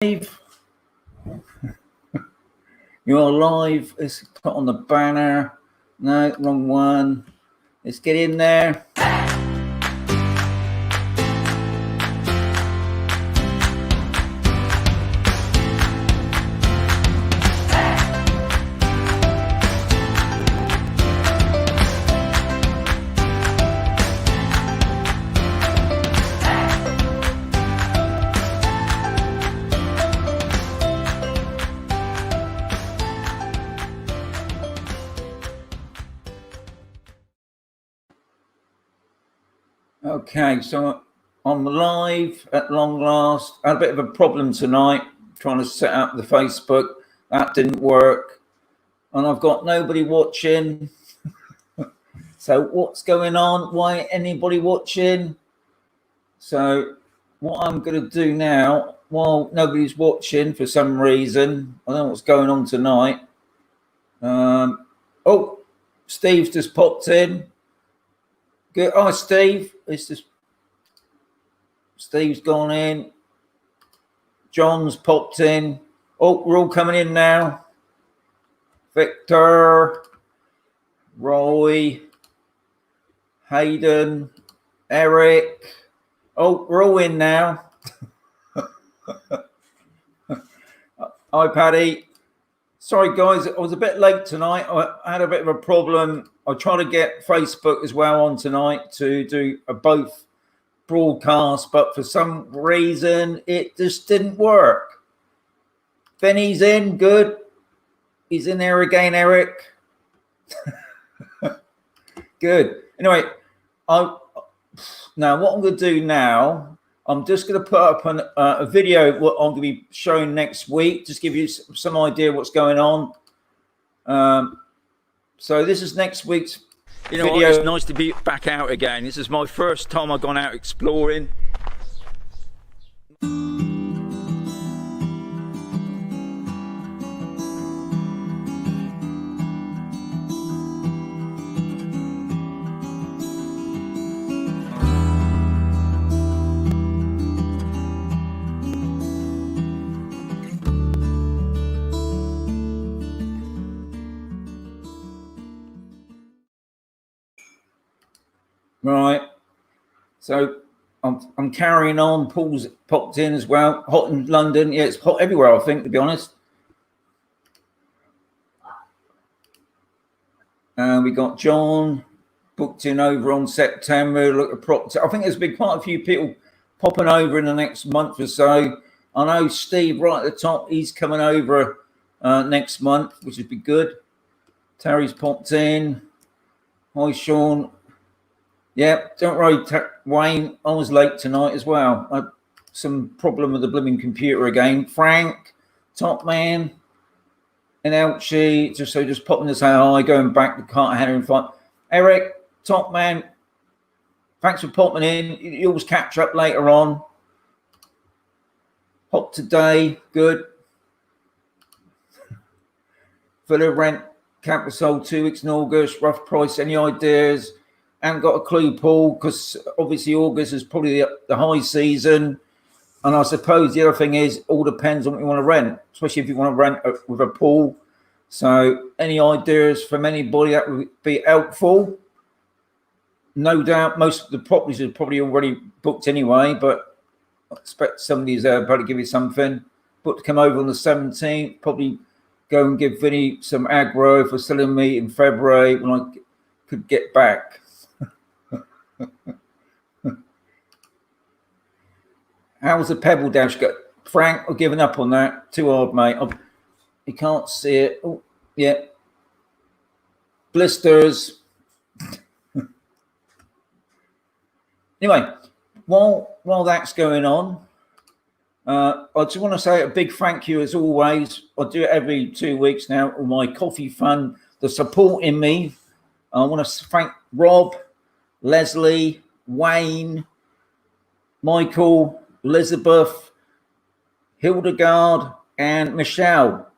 Live. You're live. Let's put on the banner. No, wrong one. Let's get in there. Okay, so I'm live at long last. I had a bit of a problem tonight trying to set up the Facebook. That didn't work. And I've got nobody watching. So what's going on? Why ain't anybody watching? So what I'm going to do now, while nobody's watching for some reason, I don't know what's going on tonight. Oh, Steve's just popped in. Good. Oh, Steve. It's just Steve's gone in. John's popped in. Oh, we're all coming in now. Victor, Roy, Hayden, Eric. Oh, we're all in now. Hi, Paddy. Sorry, guys. I was a bit late tonight. I had a bit of a problem. I tried to get Facebook as well on tonight to do both broadcasts, but for some reason, it just didn't work. Benny's in. Good. He's in there again, Eric. Good. Anyway, now what I'm going to do now, I'm just going to put up a video what I'm going to be showing next week, just give you some idea what's going on. So this is next week's video. It's nice to be back out again. This is my first time I've gone out exploring. Right, so I'm carrying on. Paul's popped in as well. Hot in London. Yeah, it's hot everywhere, I think, to be honest. We got John booked in over on September. Look at prop. I think there's been quite a few people popping over in the next month or so. I know Steve right at the top. He's coming over next month, which would be good. Terry's popped in. Hi, Sean. Yeah, don't worry, Wayne. I was late tonight as well. I had some problem with the blooming computer again. Frank, top man, and Elchie, just popping to say hi, going back to Carter in front. Eric, top man, thanks for popping in. You always catch up later on. Hot today, good. Villa rent, camposol 2 weeks in August, rough price, any ideas? Haven't got a clue, Paul, because obviously August is probably the high season. And I suppose the other thing is, all depends on what you want to rent, especially if you want to rent with a pool. So any ideas from anybody that would be helpful? No doubt most of the properties are probably already booked anyway, but I expect somebody's about to give you something. Booked to come over on the 17th, probably go and give Vinny some aggro for selling me in February when I could get back. How's the pebble dash go? Frank, I've given up on that. Too hard, mate. You can't see it. Oh, yeah. Blisters. Anyway, while that's going on, I just want to say a big thank you as always. I do it every 2 weeks now. My coffee fund, the support in me. I want to thank Rob, Leslie, Wayne, Michael, Elizabeth, Hildegard, and Michelle.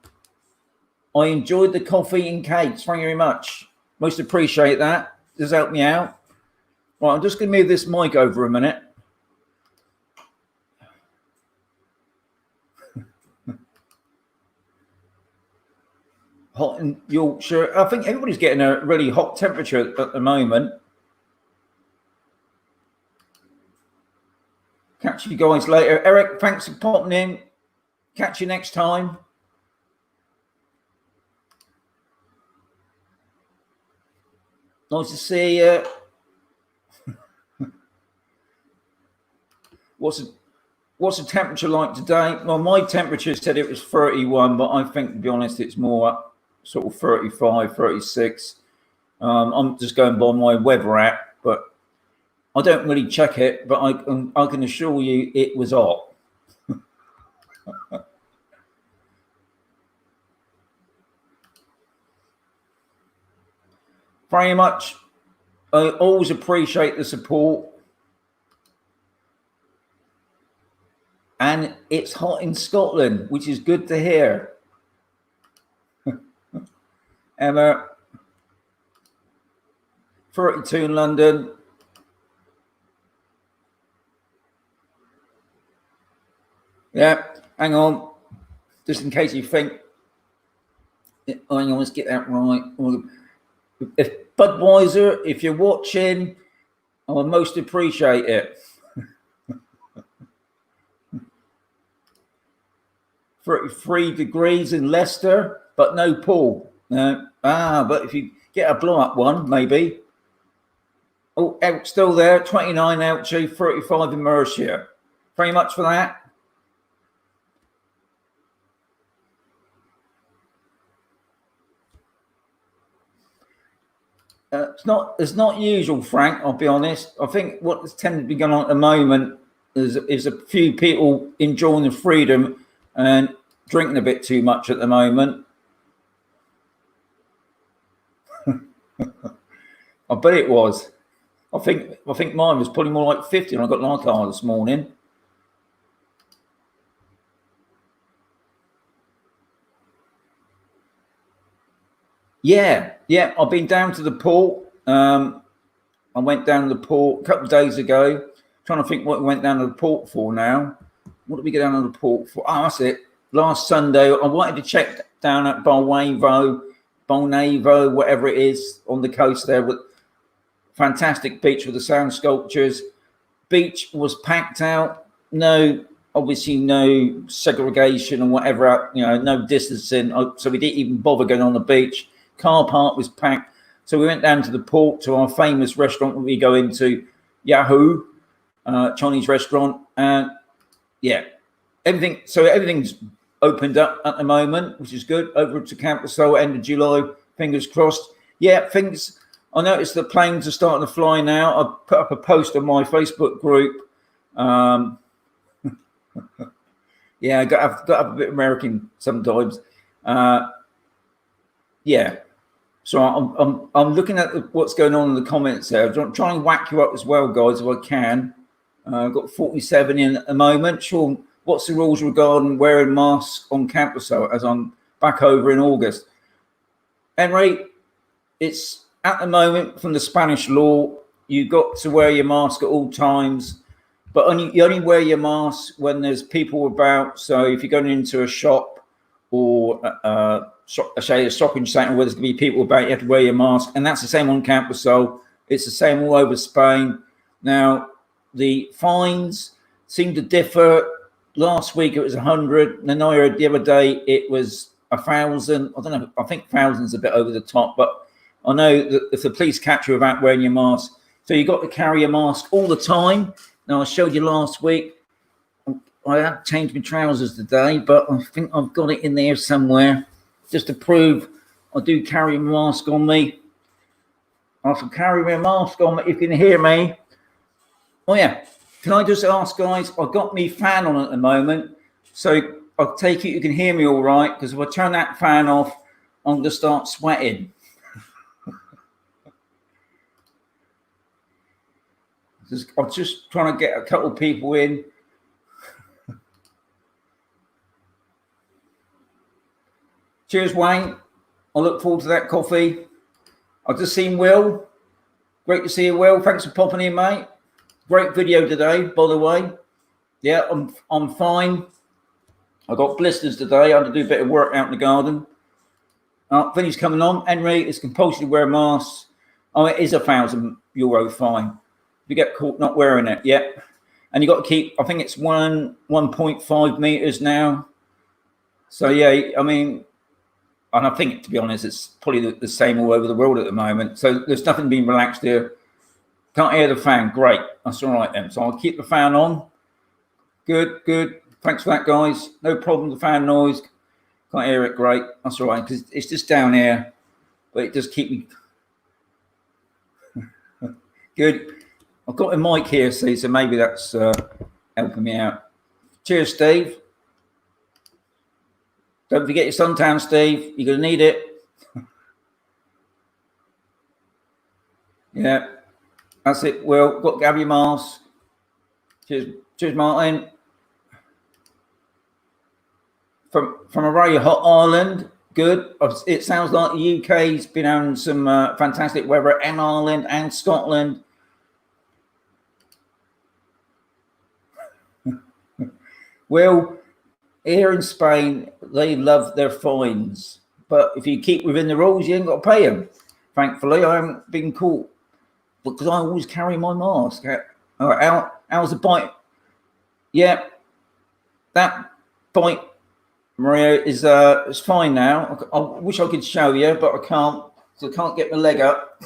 I enjoyed the coffee and cakes. Thank you very much. Most appreciate that. Just helped me out. Right, I'm just going to move this mic over a minute. hot in Yorkshire. I think everybody's getting a really hot temperature at the moment. Catch you guys later. Eric, thanks for popping in. Catch you next time. Nice to see you. What's the temperature like today? Well, my temperature said it was 31, but I think, to be honest, it's more sort of 35, 36. I'm just going by my weather app, but I don't really check it, but I can assure you it was hot. Very much. I always appreciate the support. And it's hot in Scotland, which is good to hear. Emma, 32 in London. Yeah, hang on. Just in case you think, hang on, let's get that right. If Budweiser, if you're watching, I would most appreciate it. 33 degrees in Leicester, but no pool. But if you get a blow-up one, maybe. Oh, still there, 29 Elche, 35 in Mercia. Very much for that. It's not usual, Frank, I'll be honest. I think what's tended to be going on at the moment is a few people enjoying the freedom and drinking a bit too much at the moment. I bet it was. I think mine was probably more like 50 and I got my car this morning. Yeah, I've been down to the port. I went down to the port a couple of days ago. Trying to think what we went down to the port for now. What did we go down to the port for? Oh, that's it. Last Sunday, I wanted to check down at Bolnavo, whatever it is, on the coast there, with fantastic beach with the sound sculptures. Beach was packed out. Obviously no segregation and whatever, no distancing. So we didn't even bother going on the beach. Car park was packed. So we went down to the port to our famous restaurant that we go into, Yahoo, Chinese restaurant. And yeah, everything's opened up at the moment, which is good. Over to camposol, end of July, fingers crossed. Yeah, I noticed the planes are starting to fly now. I put up a post on my Facebook group. Yeah, I've got to have a bit American sometimes. Yeah. So I'm looking at what's going on in the comments there. I'm trying to whack you up as well, guys, if I can. I've got 47 in at the moment. Sean, what's the rules regarding wearing masks on campus as I'm back over in August? Henry, it's at the moment from the Spanish law, you've got to wear your mask at all times, but you only wear your mask when there's people about. So if you're going into a shop or a shopping centre where there's going to be people about, you have to wear your mask. And that's the same on campus. So it's the same all over Spain. Now, the fines seem to differ. Last week it was 100. Then I heard the other day it was 1,000. I don't know. I think 1,000's a bit over the top, but I know that if the police catch you without wearing your mask, so you got to carry a mask all the time. Now I showed you last week. I have changed my trousers today, but I think I've got it in there somewhere just to prove I do carry a mask on me. I shall carry my mask on me. You can hear me. Oh yeah. Can I just ask, guys? I've got me fan on at the moment, so I'll take it you can hear me all right. Because if I turn that fan off, I'm going to start sweating. I'm just trying to get a couple of people in. Cheers, Wayne. I look forward to that coffee. I've just seen Will. Great to see you, Will. Thanks for popping in, mate. Great video today, by the way. Yeah, I'm fine. I got blisters today. I had to do a bit of work out in the garden. Vinny's coming on. Henry, it's compulsory to wear a mask. Oh, it is €1,000 fine. If you get caught not wearing it, yeah. And you got to keep, I think it's 1.5 meters now. So yeah, I mean, and I think, to be honest, it's probably the same all over the world at the moment. So there's nothing being relaxed here. Can't hear the fan. Great. That's all right then. So I'll keep the fan on. Good, good. Thanks for that, guys. No problem with the fan noise. Can't hear it. Great. That's all right, because it's just down here. But it does keep me... Good. I've got a mic here, see, so maybe that's helping me out. Cheers, Steve. Don't forget your suntan, Steve. You're going to need it. Yeah. That's it. Well, got to have your mask. Cheers. Cheers, Martin. From a very hot Ireland. Good. It sounds like the UK's been having some fantastic weather, and Ireland and Scotland. Well, here in Spain, they love their fines. But if you keep within the rules, you ain't got to pay them. Thankfully, I haven't been caught because I always carry my mask. All right, how's the bite? Yeah, that bite, Maria, is fine now. I wish I could show you, but I can't. So I can't get my leg up.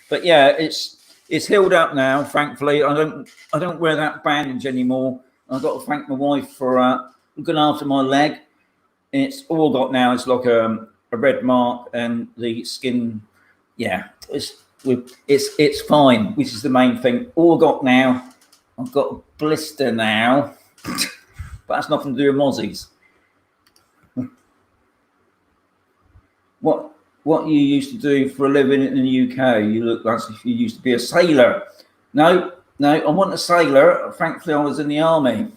But yeah, it's healed up now. Thankfully, I don't wear that bandage anymore. I've got to thank my wife for looking after my leg. It's all got now. It's like a red mark, and the skin. Yeah, it's fine, which is the main thing. All got now. I've got a blister now, but that's nothing to do with mozzies. What you used to do for a living in the UK? You look like if you used to be a sailor. No, I wasn't a sailor. Thankfully, I was in the army.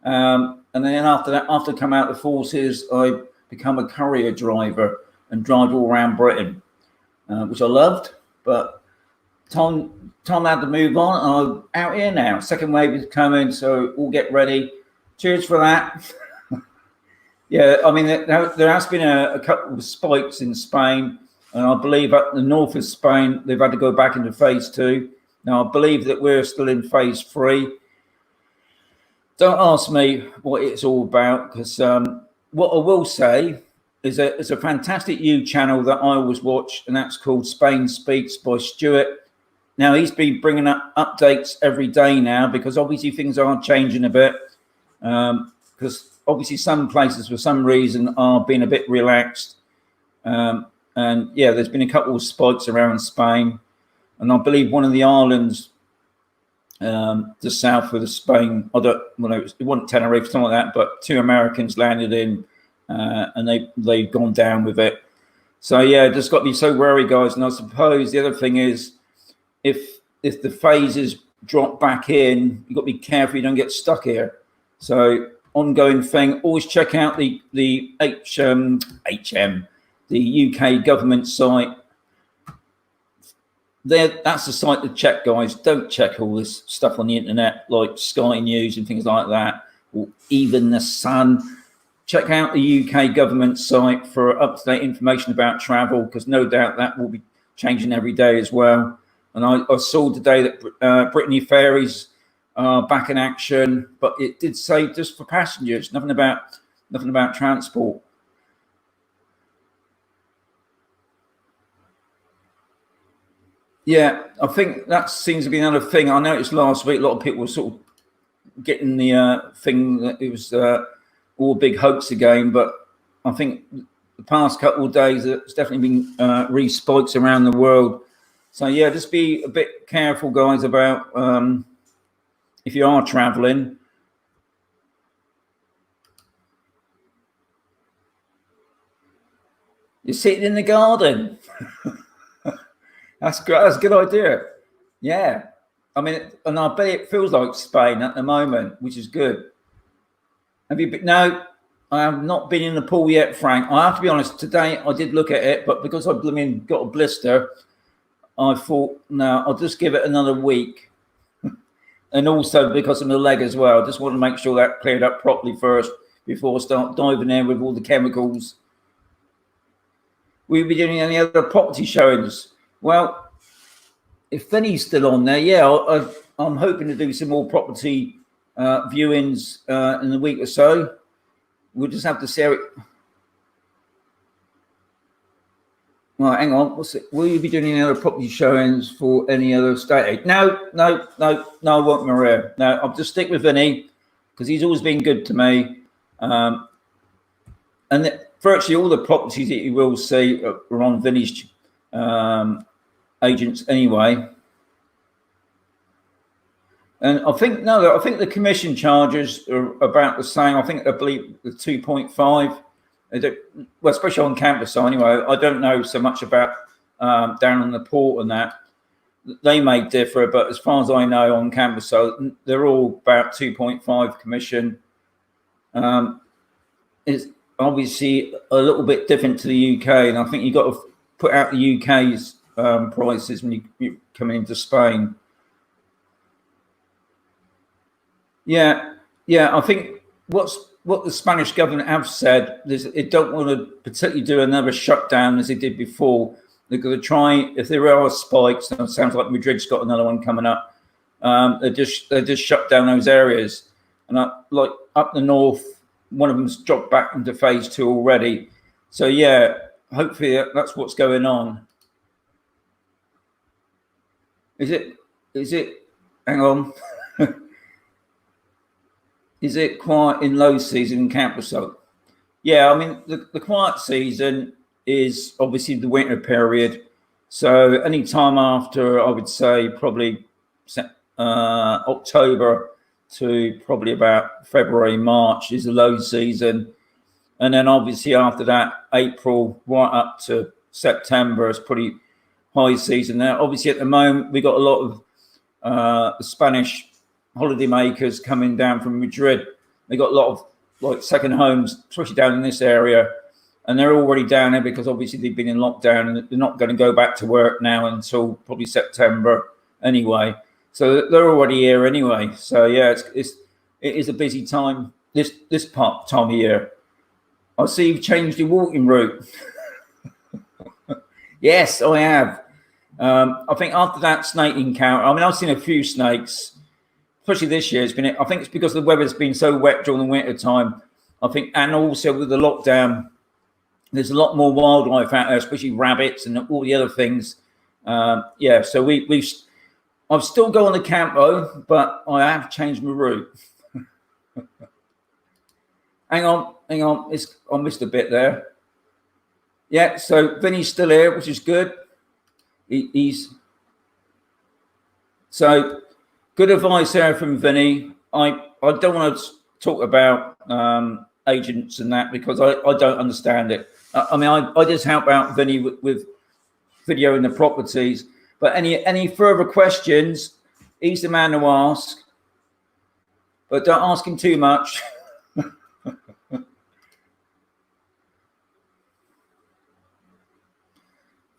And then after that, after coming out of the forces, I become a courier driver and drive all around Britain, which I loved. But time had to move on, and I'm out here now. Second wave is coming, so all get ready. Cheers for that. Yeah, I mean, there has been a couple of spikes in Spain, and I believe up the north of Spain, they've had to go back into phase 2. Now, I believe that we're still in phase 3. Don't ask me what it's all about, because what I will say is it's a fantastic YouTube channel that I always watch, and that's called Spain Speaks by Stuart. Now, he's been bringing up updates every day now, because obviously things are changing a bit, because obviously some places for some reason are being a bit relaxed. And yeah, there's been a couple of spikes around Spain, and I believe one of the islands the south of Spain, it wasn't Tenerife, something like that, but 2 Americans landed in and they've gone down with it. So yeah, just got to be so wary, guys. And I suppose the other thing is, if the phases drop back in, you've got to be careful you don't get stuck here. So ongoing thing, always check out the UK government site. That's the site to check, guys. Don't check all this stuff on the internet like Sky News and things like that, or even the Sun. Check out the UK government site for up-to-date information about travel, because no doubt that will be changing every day as well. And I saw today that Brittany ferries are back in action, but it did say just for passengers, nothing about transport. Yeah, I think that seems to be another thing. I noticed last week a lot of people were sort of getting the thing that it was all a big hoax again, but I think the past couple of days it's definitely been re-spikes around the world. So yeah, just be a bit careful, guys, about if you are traveling. You're sitting in the garden. That's great. That's a good idea. Yeah. I mean, and I bet it feels like Spain at the moment, which is good. Have you been? No, I have not been in the pool yet, Frank. I have to be honest. Today I did look at it, but because I've got a blister, I thought, no, I'll just give it another week. And also because of the leg as well. I just want to make sure that cleared up properly first before I start diving there with all the chemicals. Will you be doing any other property showings? Well, if Vinny's still on there, yeah, I'm hoping to do some more property viewings in a week or so. We'll just have to see how it. Well, hang on. What's it? Will you be doing any other property showings for any other estate? No, I won't, Maria. No, I'll just stick with Vinny because he's always been good to me. And virtually all the properties that you will see are on Vinny's agents anyway. And I think the commission charges are about the same. I believe the 2.5. Well, especially on camposol anyway. I don't know so much about down on the port and that. They may differ, but as far as I know on camposol, they're all about 2.5 commission. It's obviously a little bit different to the UK, and I think you've got to put out the UK's prices when you're coming into Spain. Yeah, I think what the Spanish government have said is they don't want to particularly do another shutdown as they did before. They're going to try, if there are spikes, and it sounds like Madrid's got another one coming up, they just shut down those areas. And like up the north, one of them's dropped back into phase 2 already. So yeah, hopefully that's what's going on. Is it, hang on. Is it quiet in low season in camposol? Yeah, I mean, the quiet season is obviously the winter period. So any time after, I would say probably October to probably about February, March is the low season. And then obviously after that, April right up to September is pretty high season. Now, obviously at the moment, we got a lot of Spanish holiday makers coming down from Madrid. They got a lot of like second homes, especially down in this area, and they're already down there because obviously they've been in lockdown and they're not going to go back to work now until probably September anyway. So they're already here anyway. So yeah, it is a busy time this time of year. I see you've changed your walking route. Yes, I have. I think after that snake encounter, I mean, I've seen a few snakes. Especially this year, I think it's because the weather's been so wet during the winter time. I think, and also with the lockdown, there's a lot more wildlife out there, especially rabbits and all the other things. Yeah, so I've still go on the campo, but I have changed my route. Hang on, I missed a bit there. Yeah, so Vinny's still here, which is good. He's so. Good advice there from Vinny. I don't want to talk about agents and that because I don't understand it. I mean, I just help out Vinny with videoing the properties. But any further questions, he's the man to ask. But don't ask him too much.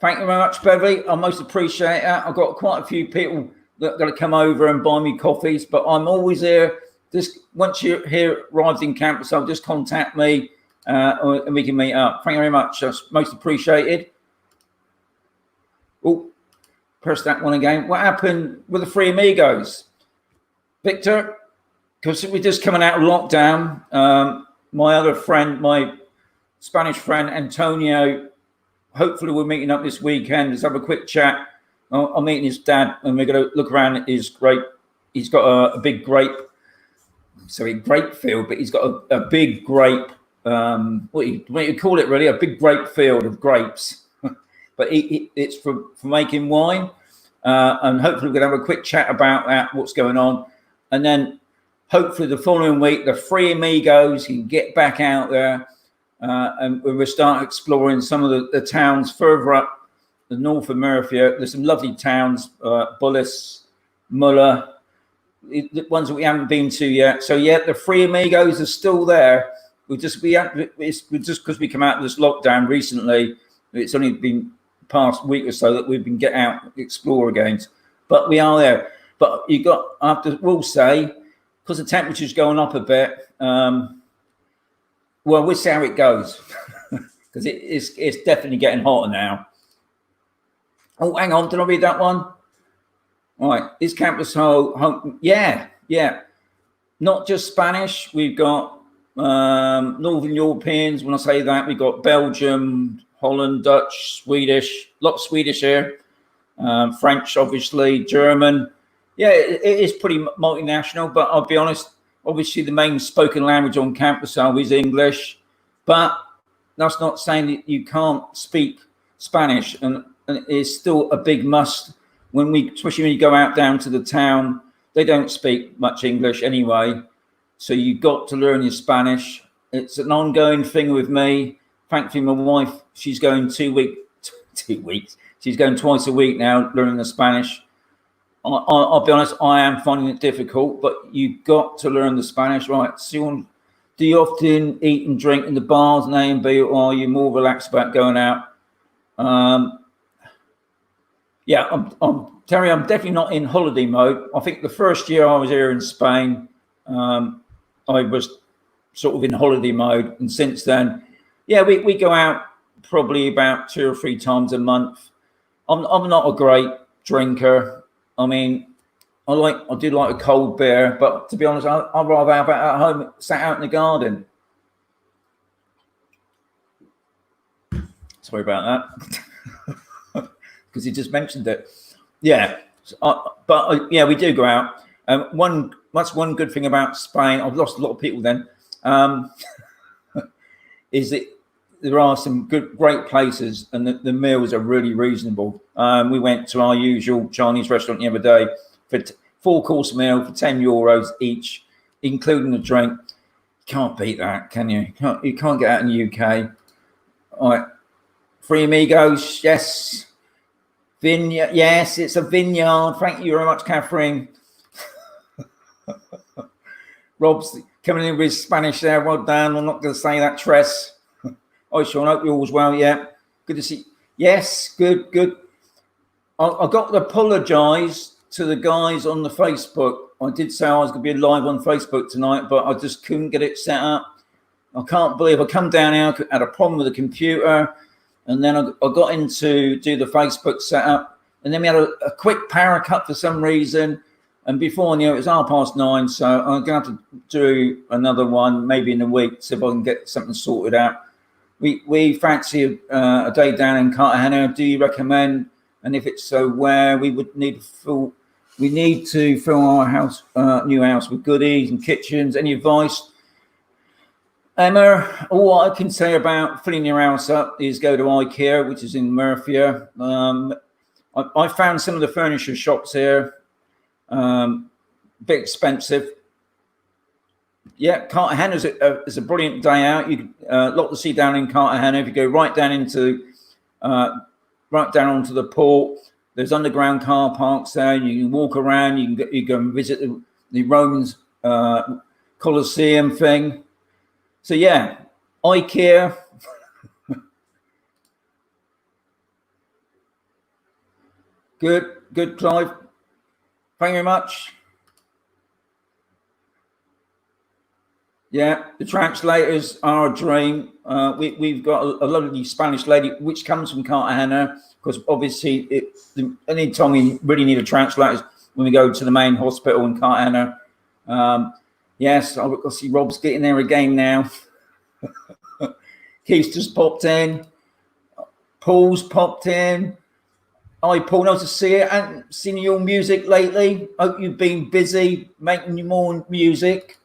Thank you very much, Beverly. I most appreciate that. I've got quite a few people that are going to come over and buy me coffees, but I'm always here. Just once you're here, arrived in campus, so just contact me and we can meet up. Thank you very much. That's most appreciated. Oh, press that one again. What happened with the three amigos? Victor, because we're just coming out of lockdown. My other friend, my Spanish friend, Antonio, hopefully we're meeting up this weekend. Let's have a quick chat. I'm meeting his dad, and we're going to look around at his grape. He's got a big grape field, but he's got a big grape. What do you call it? Really, a big grape field of grapes. But it's for making wine, and hopefully we're going to have a quick chat about that. What's going on, and then hopefully the following week, the three amigos can get back out there, and we'll start exploring some of the towns further up the north of Murcia. There's some lovely towns, Bullis, Muller, the ones that we haven't been to yet. So yeah, the three amigos are still there. It's just because we come out of this lockdown recently. It's only been the past week or so that we've been get out explore again. But we are there. But we'll say, because the temperature's going up a bit, Well, we'll see how it goes because it's definitely getting hotter now. Oh, hang on, did I read that one? All right, is camposol home? Yeah. Not just Spanish. We've got Northern Europeans. When I say that, we've got Belgium, Holland, Dutch, Swedish. A lot of Swedish here. French, obviously, German. Yeah, it is pretty multinational. But I'll be honest. Obviously, the main spoken language on camposol is English, but that's not saying that you can't speak Spanish, and it's still a big must especially when you go out down to the town. They don't speak much English anyway, so you've got to learn your Spanish. It's an ongoing thing with me. Thankfully, my wife, she's going 2 weeks. She's going twice a week now, learning the Spanish. I'll be honest, I am finding it difficult, but you've got to learn the Spanish, right? So do you often eat and drink in the bars and A&B, or are you more relaxed about going out? Yeah, Terry, I'm definitely not in holiday mode. I think the first year I was here in Spain, I was sort of in holiday mode. And since then, yeah, we go out probably about 2 or 3 times a month. I'm not a great drinker. I mean, I do like a cold beer, but to be honest, I'd rather have it at home, sat out in the garden. Sorry about that, because you just mentioned it. Yeah, yeah, we do go out. That's one good thing about Spain. I've lost a lot of people then. Is that there are some great places, and the meals are really reasonable. We went to our usual Chinese restaurant the other day for 4-course meal for €10 each, including the drink. You can't beat that, can you? You can't get out in the UK. All right, 3 amigos, yes. Vineyard, yes, it's a vineyard. Thank you very much, Catherine. Rob's coming in with Spanish there. Well done. I'm not going to say that, Tress. Hi, Sean. Hope you're all well. Yeah, good to see you. Yes, good. I got to apologise to the guys on the Facebook. I did say I was going to be live on Facebook tonight, but I just couldn't get it set up. I can't believe I come down here, I had a problem with the computer, and then I got in to do the Facebook setup, and then we had a quick power cut for some reason, and before I knew it was 9:30, so I'm going to have to do another one maybe in a week, see if I can get something sorted out. We fancy a day down in Cartagena. Do you recommend? And if it's so, where we would need to fill our house, new house, with goodies and kitchens. Any advice, Emma? All I can say about filling your house up is go to IKEA, which is in Murcia. I found some of the furniture shops here a bit expensive. Yeah, Cartagena is a brilliant day out. You a lot to see down in Cartagena. If you go right down onto the port, there's underground car parks there. You can walk around. You can visit the Romans Colosseum thing. So yeah, IKEA. Good, Clive. Thank you very much. Yeah, the translators are a dream. We've got a lovely Spanish lady, which comes from Cartagena, because obviously the only time we really need a translator is when we go to the main hospital in Cartagena. Yes, I see Rob's getting there again now. Keith's just popped in. Paul's popped in. Hi, Paul. Nice to see you. I haven't seen your music lately. Hope you've been busy making more music.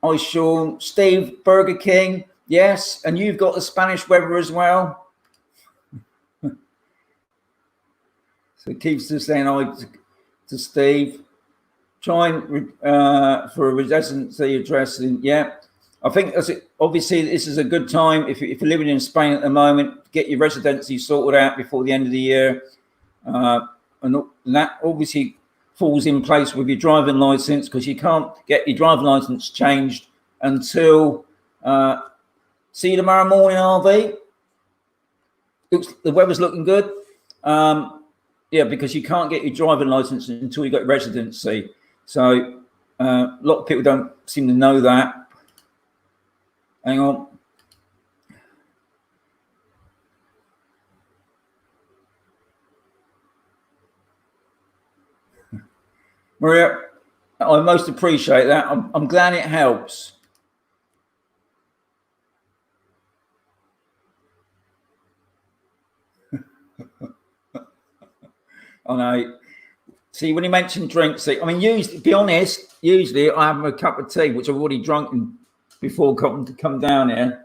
Hi, Sean. Steve, Burger King. Yes, and you've got the Spanish weather as well. So Keith's just saying hi to Steve. Trying for a residency address. Yeah, I think obviously this is a good time if you're living in Spain at the moment, get your residency sorted out before the end of the year, and that obviously falls in place with your driving license, because you can't get your driving license changed until see you tomorrow morning, RV. The weather's looking good. Yeah, because you can't get your driving license until you got residency. So a lot of people don't seem to know that. Hang on. Maria, I most appreciate that. I'm glad it helps. I know. See, when you mention drinks, I mean, usually, to be honest, usually I have a cup of tea, which I've already drunk before coming to come down here.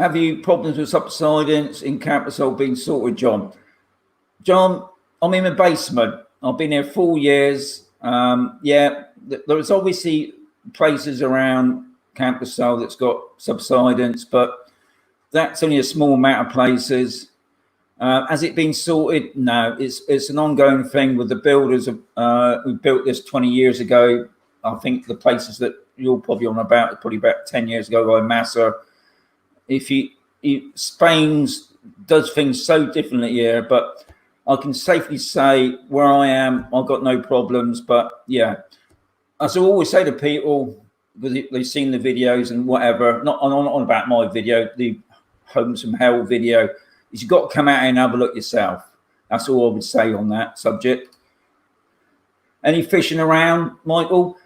Have you problems with subsidence in camposol being sorted, John? John, I'm in the basement. I've been here 4 years. Yeah, there's obviously places around camposol that's got subsidence, but that's only a small amount of places. Has it been sorted? No, it's an ongoing thing with the builders. We built this 20 years ago. I think the places that you're probably on about, probably about 10 years ago, by Massa. Spain does things so differently here, but I can safely say where I am, I've got no problems. But yeah, as I always say to people, because they've seen the videos and whatever, not on about my video, the Homes from Hell video, is you've got to come out and have a look yourself. That's all I would say on that subject. Any fishing around, Michael?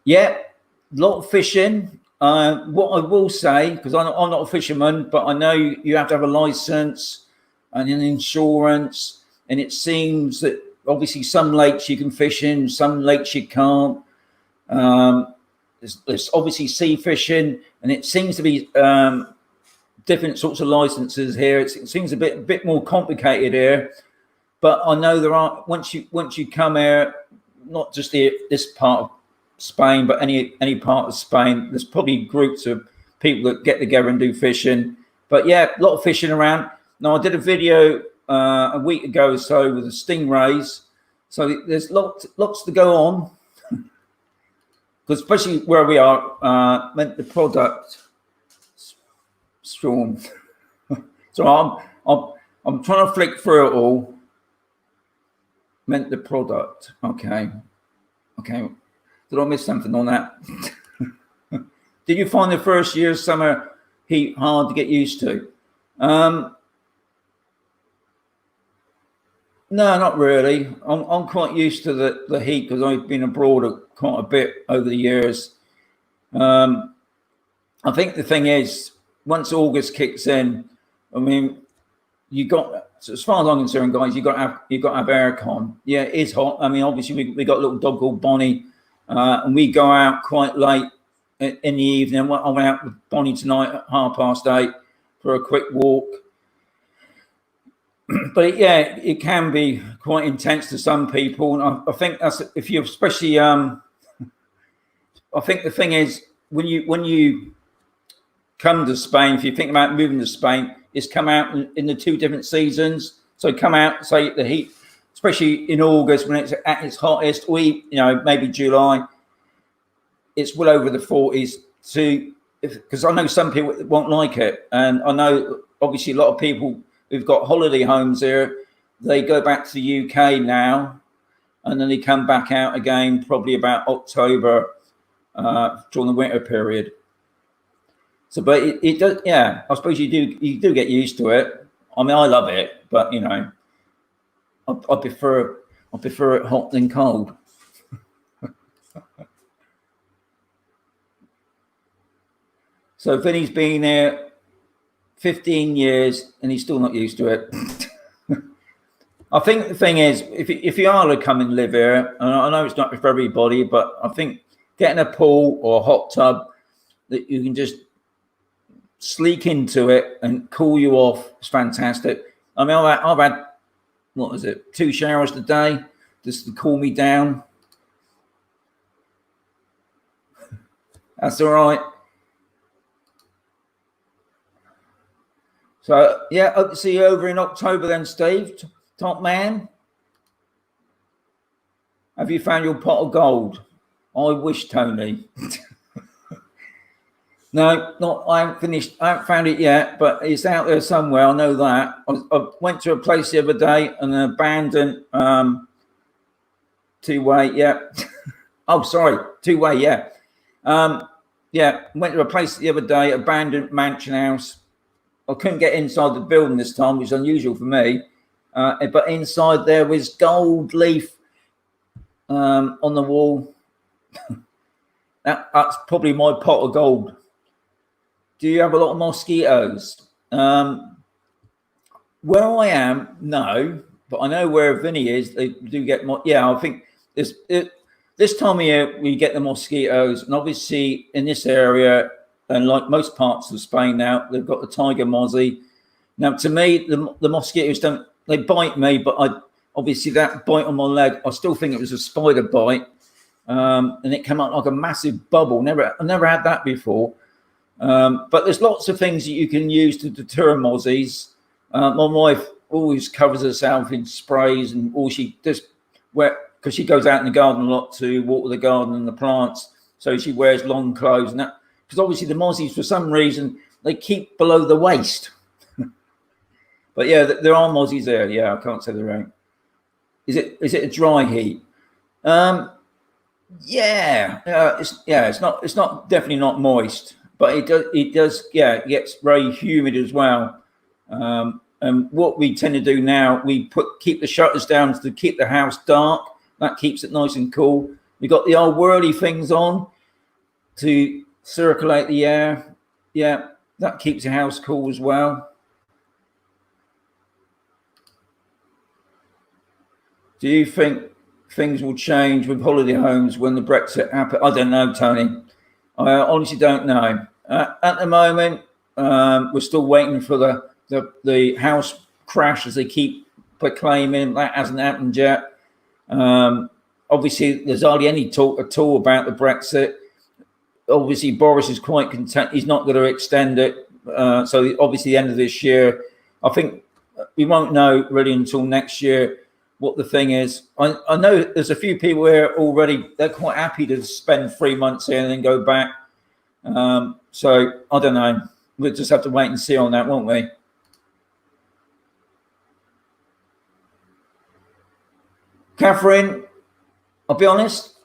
Yeah, a lot of fishing. What I will say, because I'm not a fisherman, but I know you have to have a license and an insurance, and it seems that obviously some lakes you can fish in, some lakes you can't. There's obviously sea fishing, and it seems to be different sorts of licenses here. It seems a bit more complicated here, but I know there are, once you come here, not just this part of Spain, but any part of Spain, there's probably groups of people that get together and do fishing. But yeah, a lot of fishing around. Now, I did a video a week ago or so with the stingrays, so there's lots to go on, because especially where we are, meant the product. Storm. So I'm trying to flick through it all. Meant the product. Okay. Did I miss something on that? Did you find the first year's summer heat hard to get used to? No, not really. I'm quite used to the heat because I've been abroad quite a bit over the years. I think the thing is, once August kicks in, I mean, so as far as I'm concerned, guys, you got to have aircon. Yeah, it is hot. I mean, obviously we got a little dog called Bonnie, and we go out quite late in the evening. I went out with Bonnie tonight at 8:30 for a quick walk. But yeah, it can be quite intense to some people, and I think that's, if you especially I think the thing is, when you come to Spain, if you think about moving to Spain, it's come out in the 2 different seasons. So come out, say the heat, especially in August when it's at its hottest, or maybe July, it's well over the 40s. Because I know some people won't like it, and I know obviously a lot of people who've got holiday homes here, they go back to the UK now, and then they come back out again probably about October during the winter period. So, but it does, yeah. I suppose you do get used to it. I mean, I love it, but I prefer it hot than cold. So Vinny's been there 15 years and he's still not used to it. I think the thing is, if you are to come and live here, and I know it's not for everybody, but I think getting a pool or a hot tub that you can just sleek into it and cool you off is fantastic. I mean, I've had, what is it, 2 showers a day just to cool me down. That's all right. So yeah, hope to see you over in October then, Steve. Top man. Have you found your pot of gold? I wish, Tony. No, I haven't finished. I haven't found it yet, but it's out there somewhere. I know that. I went to a place the other day, an abandoned 2-way. Yeah, Oh, sorry, two-way, yeah. Yeah, went to a place the other day, abandoned mansion house. I couldn't get inside the building this time, which is unusual for me. But inside there was gold leaf on the wall. That's probably my pot of gold. Do you have a lot of mosquitoes? Where I am, no, but I know where Vinny is. They do get yeah, I think this time of year we get the mosquitoes, and obviously in this area and like most parts of Spain now, they've got the tiger mozzie. Now, to me, the mosquitoes they bite me, but obviously that bite on my leg, I still think it was a spider bite, and it came out like a massive bubble. I never had that before. But there's lots of things that you can use to deter mozzies. My wife always covers herself in sprays, and all she does, because she goes out in the garden a lot to water the garden and the plants, so she wears long clothes and that. Because obviously the mozzies, for some reason, they keep below the waist. But yeah, there are mozzies there. Yeah, I can't say there ain't. Is it a dry heat? Yeah, it's not definitely not moist, but it does. Yeah, it gets very humid as well. And what we tend to do now, we keep the shutters down to keep the house dark. That keeps it nice and cool. We got the old whirly things on to circulate the air. Yeah, that keeps the house cool as well. Do you think things will change with holiday homes when the Brexit happens? I don't know, Tony. I honestly don't know. At the moment, we're still waiting for the house crash, as they keep proclaiming. That hasn't happened yet. Obviously, there's hardly any talk at all about the Brexit. Obviously, Boris is quite content. He's not going to extend it. So obviously, the end of this year, I think we won't know really until next year what the thing is. I know there's a few people here already. They're quite happy to spend 3 months here and then go back. So I don't know. We'll just have to wait and see on that, won't we? Catherine, I'll be honest,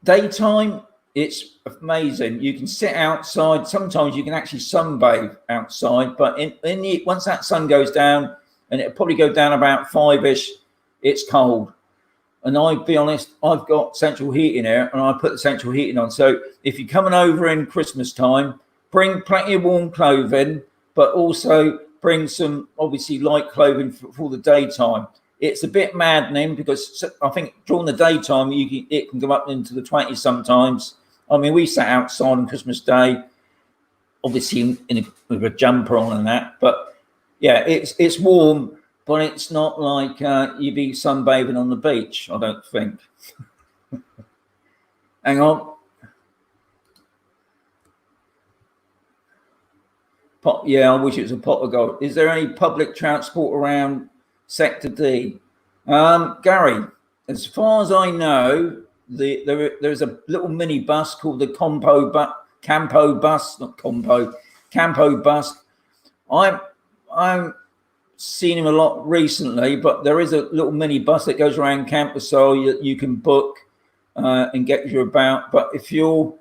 daytime, it's amazing. You can sit outside. Sometimes you can actually sunbathe outside, but once that sun goes down, and it'll probably go down about 5-ish, it's cold. And I'll be honest, I've got central heating here, and I put the central heating on. So if you're coming over in Christmas time, bring plenty of warm clothing, but also bring some obviously light clothing for the daytime. It's a bit maddening because I think during the daytime it can go up into the 20s sometimes. I mean, we sat outside on Christmas Day, obviously with a jumper on and that. But yeah, it's warm, but it's not like you'd be sunbathing on the beach, I don't think. Hang on. Yeah, I wish it was a pot of gold. Is there any public transport around Sector D? Gary, as far as I know, there's a little mini bus called the Campo bus. I'm seen him a lot recently, but there is a little mini bus that goes around camposol. You can book and get you about. But if you're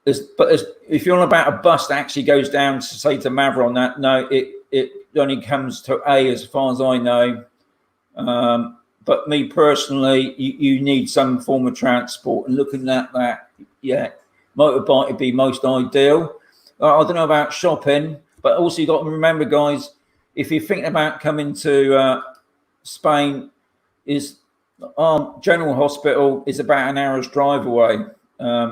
on about a bus that actually goes down to say to Mavron, that no, it only comes to A as far as I know. But me personally, you need some form of transport. And looking at that, yeah, motorbike would be most ideal. I don't know about shopping, but also you got to remember, guys, if you're thinking about coming to Spain, our general hospital is about an hour's drive away.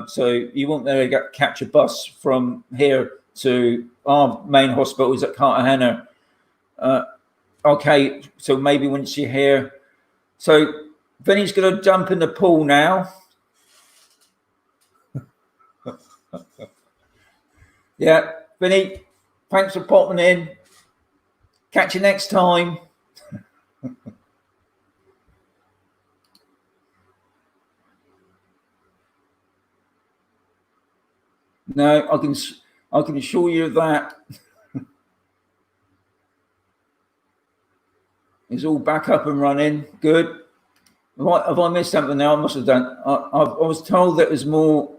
So you won't be able to catch a bus from here to our main hospital is at Cartagena. Okay, so maybe once you're here. So Vinny's going to jump in the pool now. Yeah, Vinny, thanks for popping in. Catch you next time. No, I can assure you that it's all back up and running. Good. Have I missed something now? I must have done. I was told that there's more.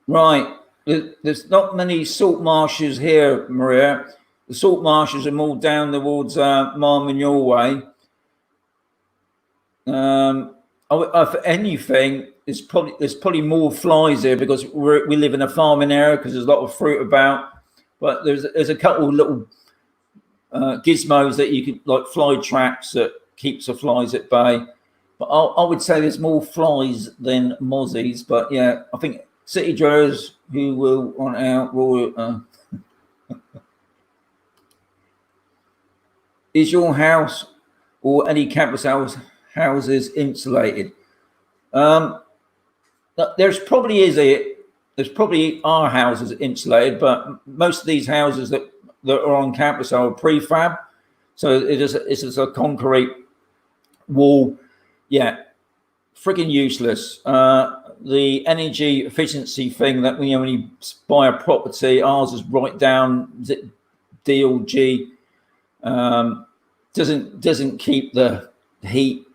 Right. There's not many salt marshes here, Maria. The salt marshes are more down towards Marmignol way. If anything, there's probably more flies here because we live in a farming area because there's a lot of fruit about. But there's a couple of little gizmos that you can, like fly traps that keeps the flies at bay. But I would say there's more flies than mozzies. But yeah, I think city dwellers who will on out is your house or any campus houses insulated? There's probably our houses insulated, but most of these houses that are on campus are prefab, so it's just a concrete wall. Yeah, friggin' useless. The energy efficiency thing that when you buy a property, ours is right down DLG. Doesn't keep the heat,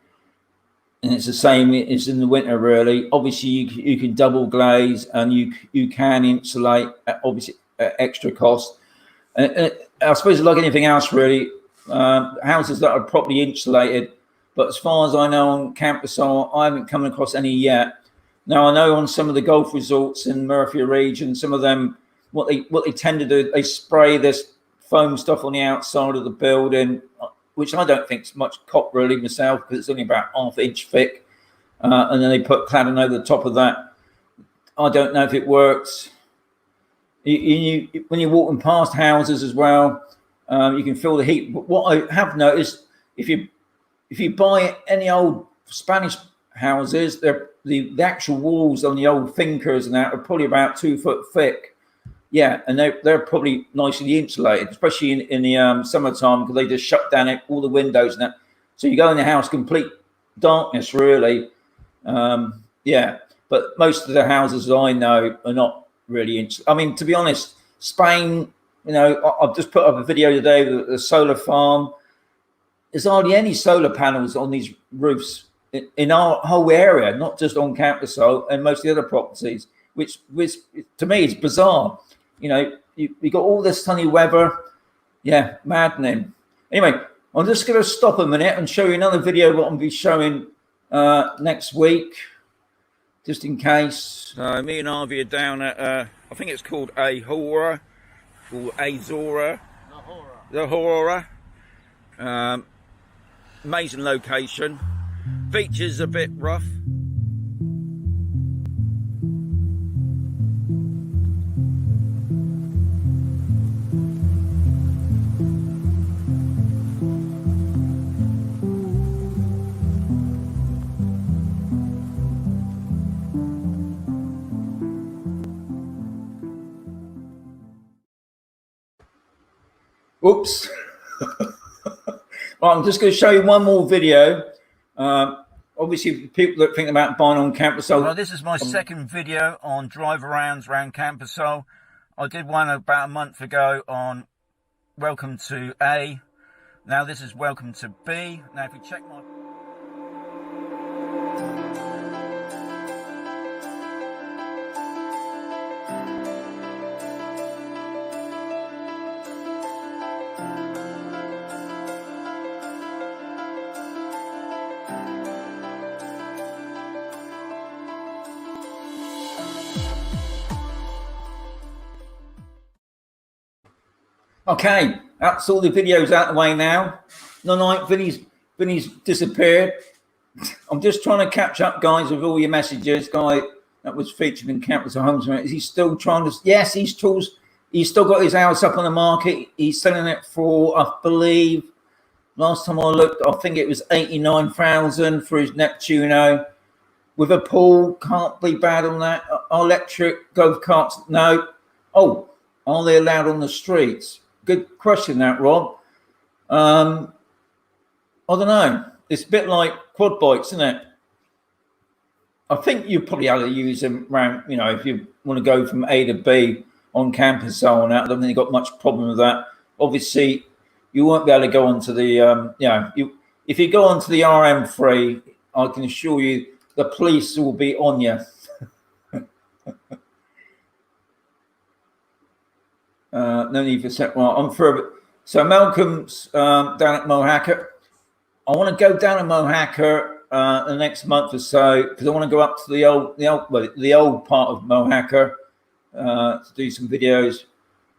and it's the same as in the winter. Really, obviously you can double glaze and you can insulate, obviously at extra cost. And I suppose like anything else, really, houses that are properly insulated. But as far as I know, on campus, I haven't come across any yet. Now I know on some of the golf resorts in Murphy region, some of them what they tend to do, they spray this foam stuff on the outside of the building, which I don't think is much cop really myself because it's only about ½ inch thick, and then they put cladding over the top of that. I don't know if it works. When you're walking past houses as well, you can feel the heat. But what I have noticed, if you buy any old Spanish houses, the actual walls on the old fincas and that are probably about 2 foot thick. Yeah, and they're probably nicely insulated, especially in the summertime because they just shut down all the windows and that. So you go in the house, complete darkness, really. Yeah, but most of the houses I know are not really. I mean, to be honest, Spain. I've just put up a video today with a solar farm. There's hardly any solar panels on these roofs in our whole area, not just on campus and most of the other properties, which to me is bizarre. You got all this sunny weather. Yeah, maddening. Anyway, I'm just going to stop a minute and show you another video what I'll be showing next week, just in case. Me and Harvey are down at, I think it's called Ahora, or Azora. The Horror. Amazing location. Beaches a bit rough. Oops. Well, I'm just going to show you one more video. Obviously, people that think about buying on campus. Well, this is my second video on drive-arounds around campus. I did one about a month ago on welcome to A. Now this is welcome to B. Now if you check my... Okay, that's all the videos out of the way now. No, Vinny's disappeared. I'm just trying to catch up, guys, with all your messages. Guy that was featured in Campus Homes. Is he still trying to? Yes, he's still got his house up on the market. He's selling it for, I believe, last time I looked, I think it was 89,000 for his Neptuno with a pool. Can't be bad on that. Electric golf carts, no. Oh, are they allowed on the streets? Good question, that, Rob. I don't know. It's a bit like quad bikes, isn't it? I think you probably have to use them around, if you want to go from A to B on campus, so on that. I don't think you've got much problem with that. Obviously, you won't be able to go onto the if you go onto the RM3, I can assure you the police will be on you. No need for set. Well, I'm further. So Malcolm's down at Mohacker. I want to go down to Mohacker the next month or so because I want to go up to the old part of Mohacker to do some videos.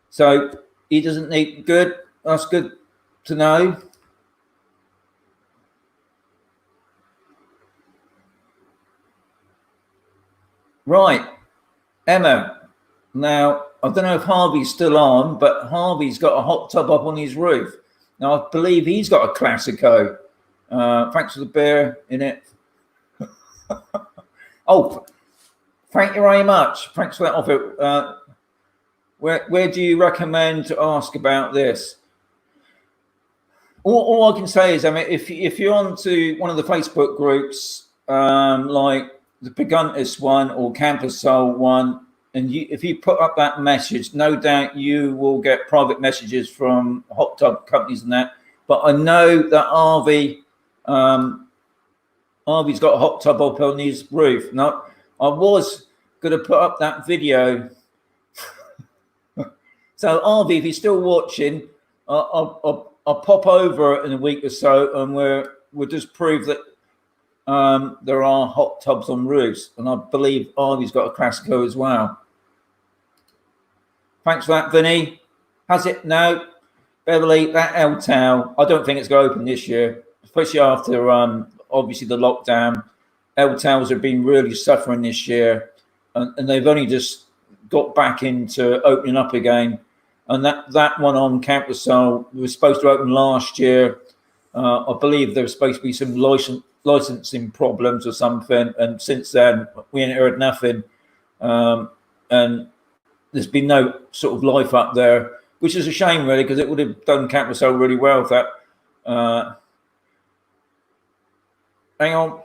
So he doesn't need good. That's good to know. Right, Emma. Now, I don't know if Harvey's still on, but Harvey's got a hot tub up on his roof. Now, I believe he's got a Classico. Thanks for the beer in it. Oh, thank you very much. Thanks for that offer. Where do you recommend to ask about this? All I can say is, I mean, if you're onto one of the Facebook groups, like the Piguntis one or camposol one, and if you put up that message, no doubt you will get private messages from hot tub companies and that. But I know that Harvey's got a hot tub up on his roof. Now, I was going to put up that video. So Harvey, if you're still watching, I'll pop over in a week or so, and we'll just prove that there are hot tubs on roofs, and I believe Harvey's got a Classico as well. Thanks for that, Vinny. Has it? No. Beverly, that El Tau, I don't think it's going to open this year, especially after obviously the lockdown. El Taus have been really suffering this year, and they've only just got back into opening up again. And that one on camposol was supposed to open last year. I believe there was supposed to be some licensing problems or something, and since then we ain't heard nothing. And there's been no sort of life up there, which is a shame, really, because it would have done camposol really well with that. Hang on.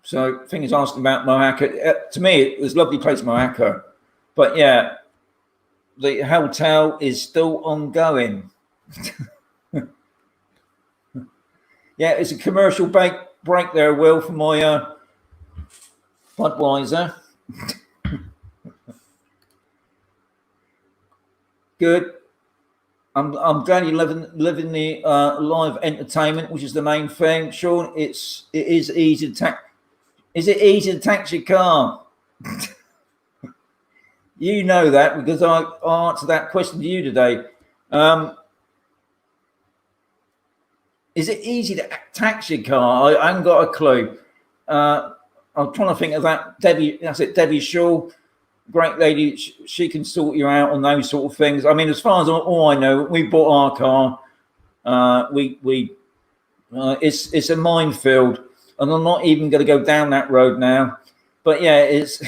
So, thing is asking about Mohacker. To me, it was a lovely place, Mohacker. But yeah, the hotel is still ongoing. Yeah, it's a commercial break there, Will, for my Budweiser. Good. I'm glad you're living the live entertainment, which is the main thing. Sean, it is easy to tax. Is it easy to tax your car? You know that because I answered that question to you today. Is it easy to tax your car? I haven't got a clue. I'm trying to think of that. Debbie, that's it. Debbie Shaw, great lady. She can sort you out on those sort of things. I mean, as far as all I know, we bought our car. It's a minefield, and I'm not even going to go down that road now. But yeah, it's.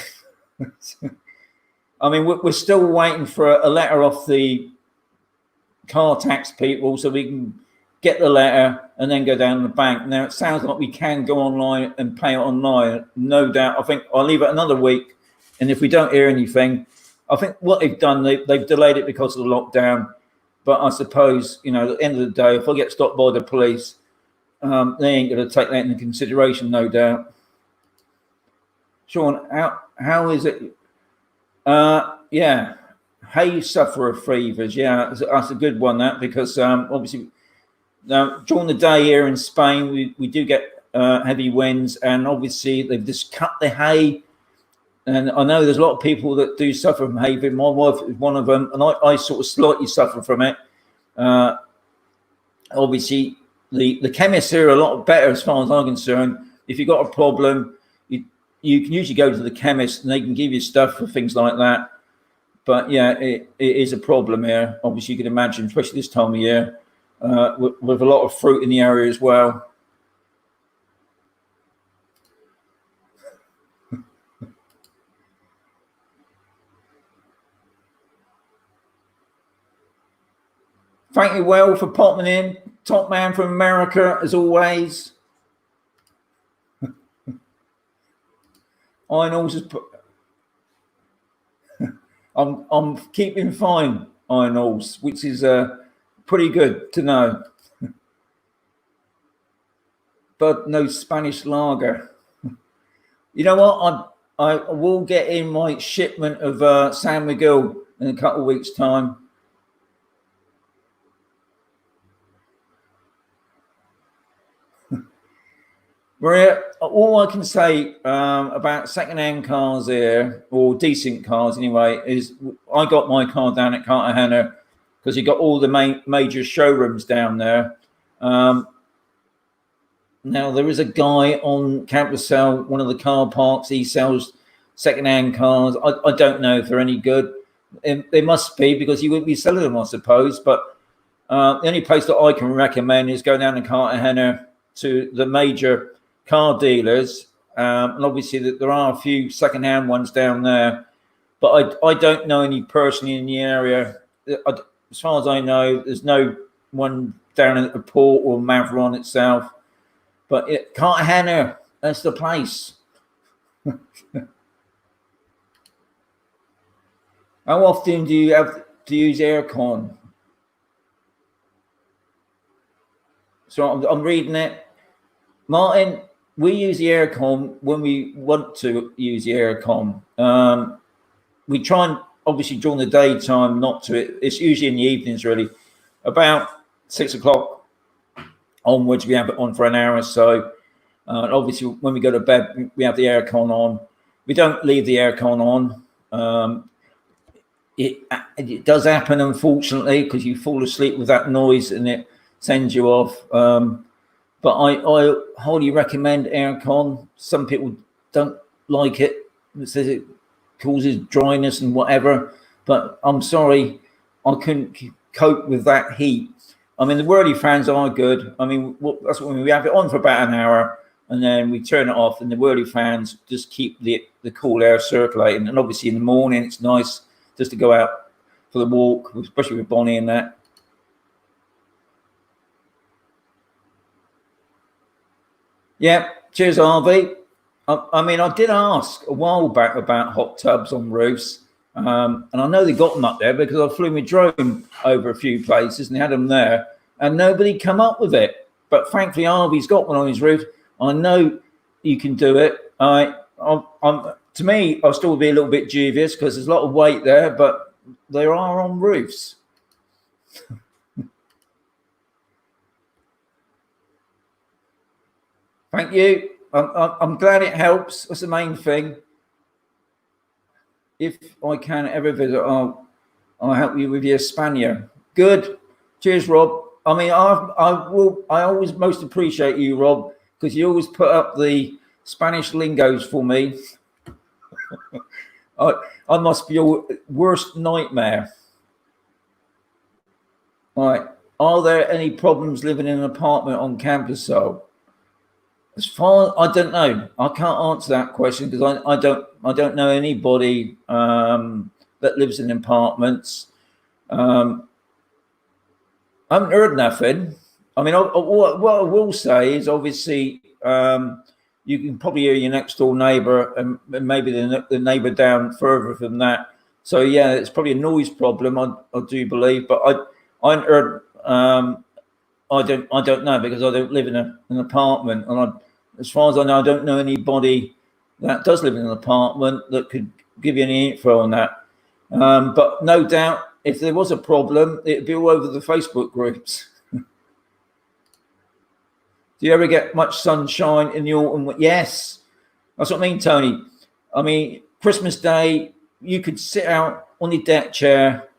I mean, we're still waiting for a letter off the car tax people so we can get the letter and then go down to the bank. Now, it sounds like we can go online and pay it online. No doubt. I think I'll leave it another week. And if we don't hear anything, I think what they've done, they've delayed it because of the lockdown. But I suppose, at the end of the day, if I get stopped by the police, they ain't going to take that into consideration, no doubt. Sean, how is it? Yeah, hay sufferer fevers. Yeah, that's a good one. That because obviously now during the day here in Spain we do get heavy winds, and obviously they've just cut the hay. And I know there's a lot of people that do suffer from hay. But my wife is one of them, and I sort of slightly suffer from it. Obviously, the chemists here are a lot better as far as I'm concerned. If you've got a problem, you can usually go to the chemist and they can give you stuff for things like that. But yeah, it is a problem here. Obviously, you can imagine, especially this time of year, with a lot of fruit in the area as well. Thank you, Will, for popping in. Top man from America, as always. Iron is I'm keeping fine iron ores, which is pretty good to know. but no Spanish lager. You know what? I will get in my shipment of San Miguel in a couple of weeks' time. Maria, all I can say about second-hand cars here, or decent cars anyway, is I got my car down at Cartagena because you got all the major showrooms down there. Now, there is a guy on camposol, one of the car parks. He sells second-hand cars. I don't know if they're any good. They must be, because he wouldn't be selling them, I suppose. But the only place that I can recommend is go down to Cartagena to the major car dealers. And obviously, there are a few second-hand ones down there. But I don't know any personally in the area. As far as I know, there's no one down at the port or Mavron itself. But Cartagena, that's the place. How often do you have to use aircon? So I'm reading it. Martin, we use the aircon when we want to use the aircon. We try and, obviously, during the daytime not to. It's usually in the evenings, really. About 6 o'clock onwards, we have it on for an hour or so. Obviously, when we go to bed, we have the aircon on. We don't leave the aircon on. It does happen, unfortunately, because you fall asleep with that noise and it sends you off. But I highly recommend aircon. Some people don't like it. It says it causes dryness and whatever. But I'm sorry, I couldn't cope with that heat. I mean, the whirly fans are good. I mean, that's when we have it on for about an hour, and then we turn it off, and the whirly fans just keep the cool air circulating. And obviously, in the morning, it's nice just to go out for the walk, especially with Bonnie and that. Yeah, cheers, Harvey. I mean, I did ask a while back about hot tubs on roofs. And I know they got them up there because I flew my drone over a few places and they had them there, and nobody come up with it. But thankfully, Harvey's got one on his roof. I know you can do it. To me, I'll still be a little bit dubious because there's a lot of weight there, but they are on roofs. Thank you. I'm glad it helps. That's the main thing. If I can ever visit, I'll help you with your Spaniard. Good. Cheers, Rob. I mean, I always most appreciate you, Rob, because you always put up the Spanish lingos for me. I must be your worst nightmare. All right. Are there any problems living in an apartment on camposol? As far I don't know. I can't answer that question because I don't know anybody that lives in apartments. I haven't heard nothing. I mean, what I will say is obviously you can probably hear your next door neighbour and maybe the neighbour down further than that. So yeah, it's probably a noise problem. I do believe, but I haven't heard. I don't know because I don't live in an apartment, and as far as I know, I don't know anybody that does live in an apartment that could give you any info on that. But no doubt, if there was a problem, it'd be all over the Facebook groups. Do you ever get much sunshine in the autumn? Yes, that's what I mean, Tony. I mean, Christmas Day, you could sit out on your deck chair.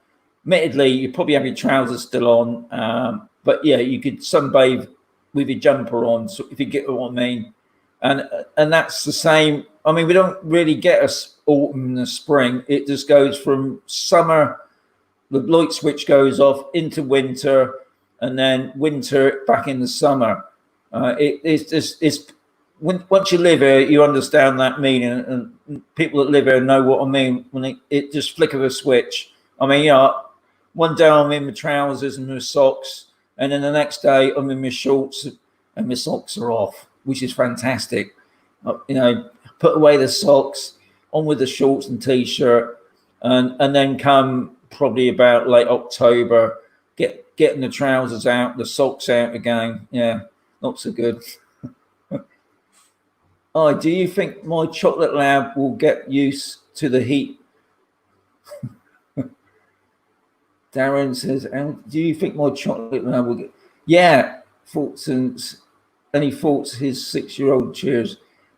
Admittedly, you probably have your trousers still on, but yeah, you could sunbathe with your jumper on, so if you get what I mean. And that's the same. I mean, we don't really get autumn and spring. It just goes from summer, the light switch goes off, into winter, and then winter back in the summer. It's once you live here, you understand that meaning, and people that live here know what I mean when it just flick of a switch. I mean, yeah, one day I'm in my trousers and my socks, and then the next day I'm in my shorts and my socks are off, which is fantastic. You know, put away the socks, on with the shorts and t-shirt, and then come probably about late October, getting the trousers out, the socks out again. Yeah, not so good. Oh, do you think my chocolate lab will get used to the heat? Darren says, do you think my chocolate lab will get... Yeah, thoughts and any thoughts his 6-year-old cheers.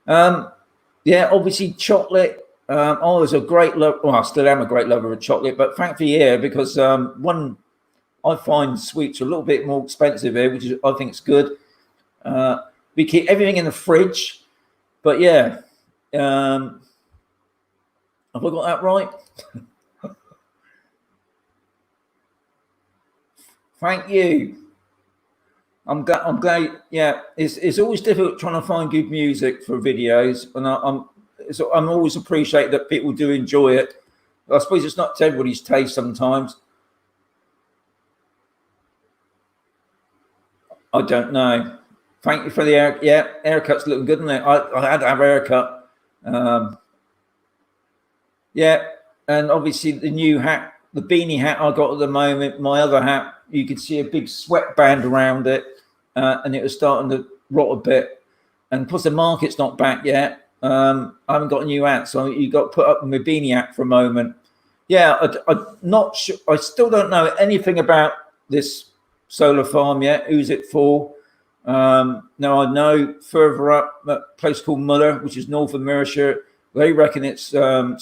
Yeah, obviously chocolate. I was a great lover. Well, I still am a great lover of chocolate, but thankfully, yeah, because one, I find sweets are a little bit more expensive here, which is, I think it's good. We keep everything in the fridge, but yeah, have I got that right? Thank you. I'm glad. Yeah, it's always difficult trying to find good music for videos, and I'm always appreciate that people do enjoy it. I suppose it's not to everybody's taste sometimes. I don't know. Thank you for the hair. Yeah, haircut's looking good, isn't it? I had to have a haircut. Yeah, and obviously the new hat, the beanie hat I got at the moment, my other hat, you could see a big sweatband around it, and it was starting to rot a bit. And plus the market's not back yet. I haven't got a new hat, so you got to put up my beanie hat for a moment. Yeah, I'm not sure. I still don't know anything about this solar farm yet. Who's it for? Now I know further up, a place called Muller, which is north of Mercia. They reckon it's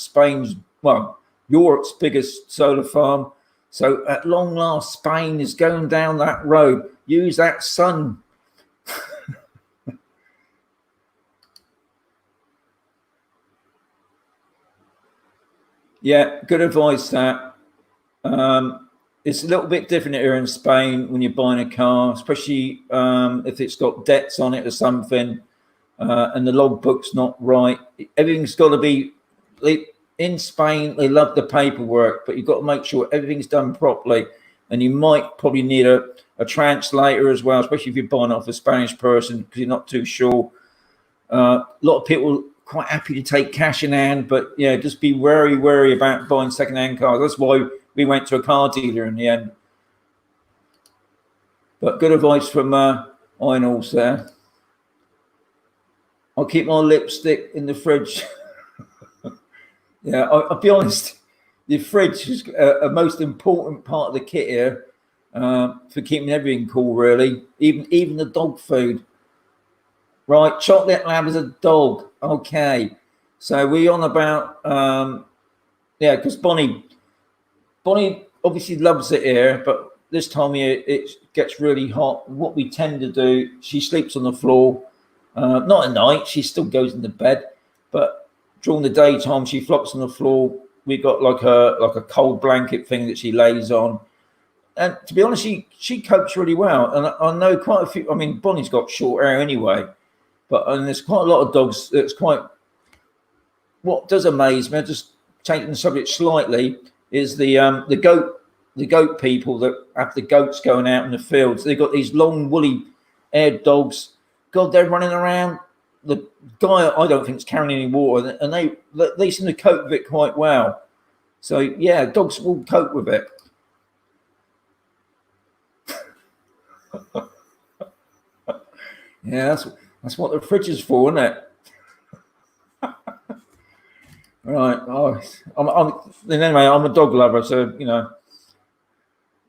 Spain's, well, Europe's biggest solar farm. So at long last, Spain is going down that road. Use that sun. Yeah, good advice, that. It's a little bit different here in Spain when you're buying a car, especially if it's got debts on it or something, and the logbook's not right. Everything's got to be... In Spain, they love the paperwork, but you've got to make sure everything's done properly. And you might probably need a translator as well, especially if you're buying off a Spanish person, because you're not too sure. A lot of people quite happy to take cash in hand, but yeah, just be wary about buying second-hand cars. That's why we went to a car dealer in the end. But good advice from Einals there. I'll keep my lipstick in the fridge. Yeah, I'll be honest, the fridge is a most important part of the kit here for keeping everything cool, really, even the dog food. Right, chocolate lab is a dog. Okay, so we on about yeah, because Bonnie obviously loves it here, but this time of year it gets really hot. What we tend to do, she sleeps on the floor, not at night. She still goes into bed, but during the daytime she flops on the floor. We got like a cold blanket thing that she lays on. And to be honest, she copes really well. And I know quite a few. I mean, Bonnie's got short hair anyway. But and there's quite a lot of dogs that's quite... What does amaze me, just changing the subject slightly, is the goat people that have the goats going out in the fields. They've got these long woolly haired dogs. God, they're running around. The guy, I don't think, is carrying any water, and they seem to cope with it quite well. So yeah, dogs will cope with it. Yeah, that's what the fridge is for, isn't it? Right. Oh, anyway, I'm a dog lover, so you know.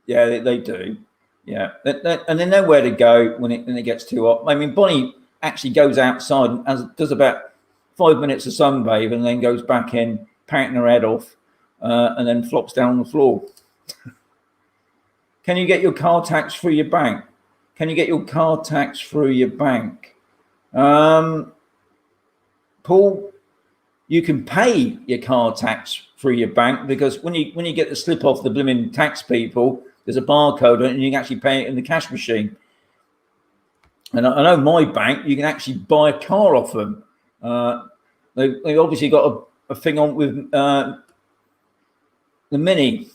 Yeah, they do. Yeah, and they know where to go when it gets too hot. I mean, Bonnie actually goes outside and does about 5 minutes of sunbathe, and then goes back in, patting her head off, and then flops down on the floor. Can you get your car tax through your bank? Can you get your car tax through your bank? Paul, you can pay your car tax through your bank, because when you get the slip off the blooming tax people, there's a barcode on it and you can actually pay it in the cash machine. And I know my bank, you can actually buy a car off them. They obviously got a thing on with the Mini.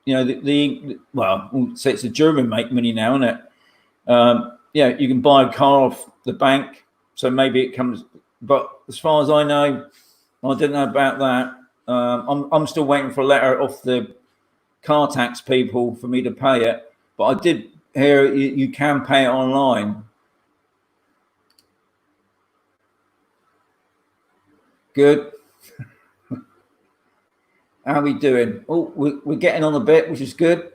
You know, well, we'll say it's a German make Mini now, isn't it? Yeah, you can buy a car off the bank, so maybe it comes. But as far as I know, I didn't know about that. I'm still waiting for a letter off the car tax people for me to pay it. But I did hear you can pay it online. Good. How are we doing? Oh, we're getting on a bit, which is good.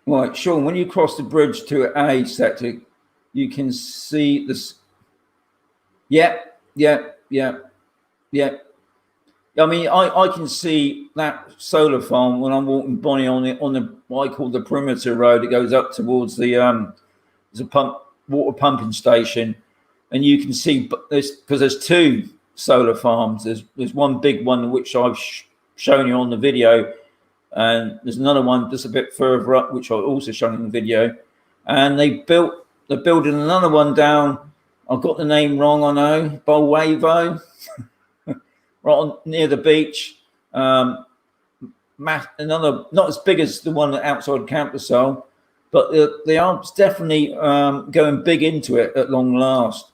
Right, Sean, when you cross the bridge to A sector, you can see this. Yeah. I mean, I can see that solar farm when I'm walking Bonnie on the what I call the perimeter road. It goes up towards the there's a water pumping station, and you can see there's two solar farms. There's one big one which I've shown you on the video, and there's another one just a bit further up which I've also shown in the video. And they're building another one down. I've got the name wrong, I know, Bolwavo, right near the beach. Another, not as big as the one outside camposol, but they are definitely going big into it at long last.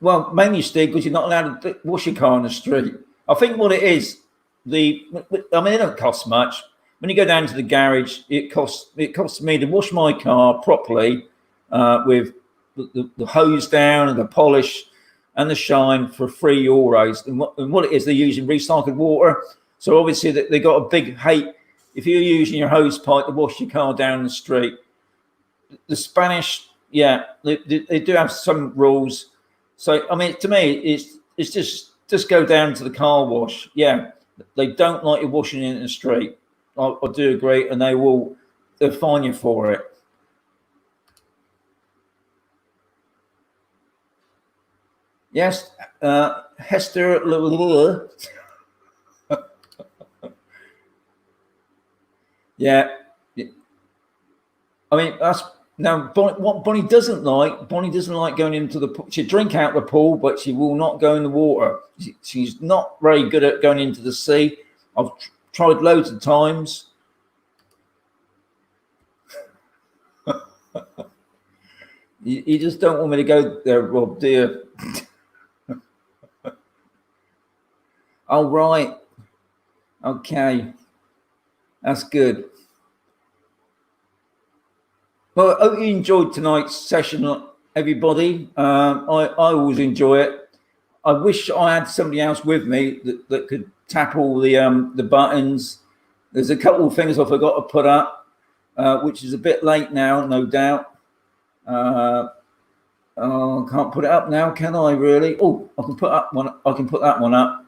Well, mainly, Steve, because you're not allowed to wash your car on the street. I think what it is, I mean, it don't cost much. When you go down to the garage, it costs me to wash my car properly with the hose down and the polish and the shine for €3. And what it is, they're using recycled water. So obviously they got a big hate if you're using your hose pipe to wash your car down the street. The Spanish, yeah, they do have some rules. So I mean, to me, it's just go down to the car wash. Yeah, they don't like you washing in the street. I do agree, and they'll fine you for it. Yes, Hester. Yeah, I mean that's now what Bonnie doesn't like. Bonnie doesn't like going into the pool. She drink out the pool, but she will not go in the water. She's not very good at going into the sea. I've tried loads of times. You just don't want me to go there, Rob, dear. Oh, right. Okay. That's good. Well, I hope you enjoyed tonight's session, everybody. I always enjoy it. I wish I had somebody else with me that could tap all the buttons. There's a couple of things I forgot to put up, which is a bit late now, no doubt. I can't put it up now, can I? Really? Oh, I can put up one. I can put that one up.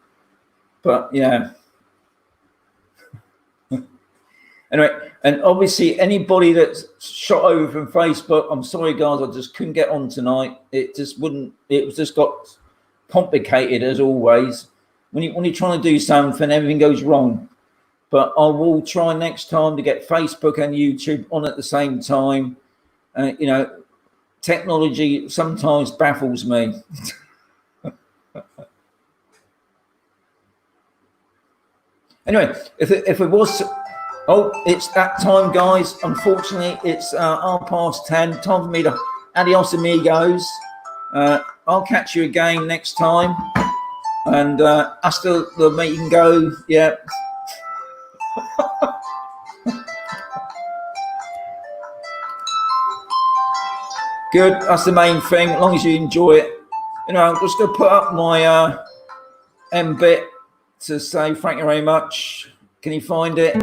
But yeah. Anyway, and obviously anybody that's shot over from Facebook, I'm sorry guys, I just couldn't get on tonight. It just wouldn't. It was just got complicated as always. When you're trying to do something, everything goes wrong. But I will try next time to get Facebook and YouTube on at the same time. You know, technology sometimes baffles me. Anyway, if it was, it's that time, guys. Unfortunately, it's 10:30. Time for me to adios, amigos. I'll catch you again next time. And hasta the meeting go. Yeah. Good. That's the main thing. As long as you enjoy it. You know, I'm just going to put up my M bit to say thank you very much. Can you find it?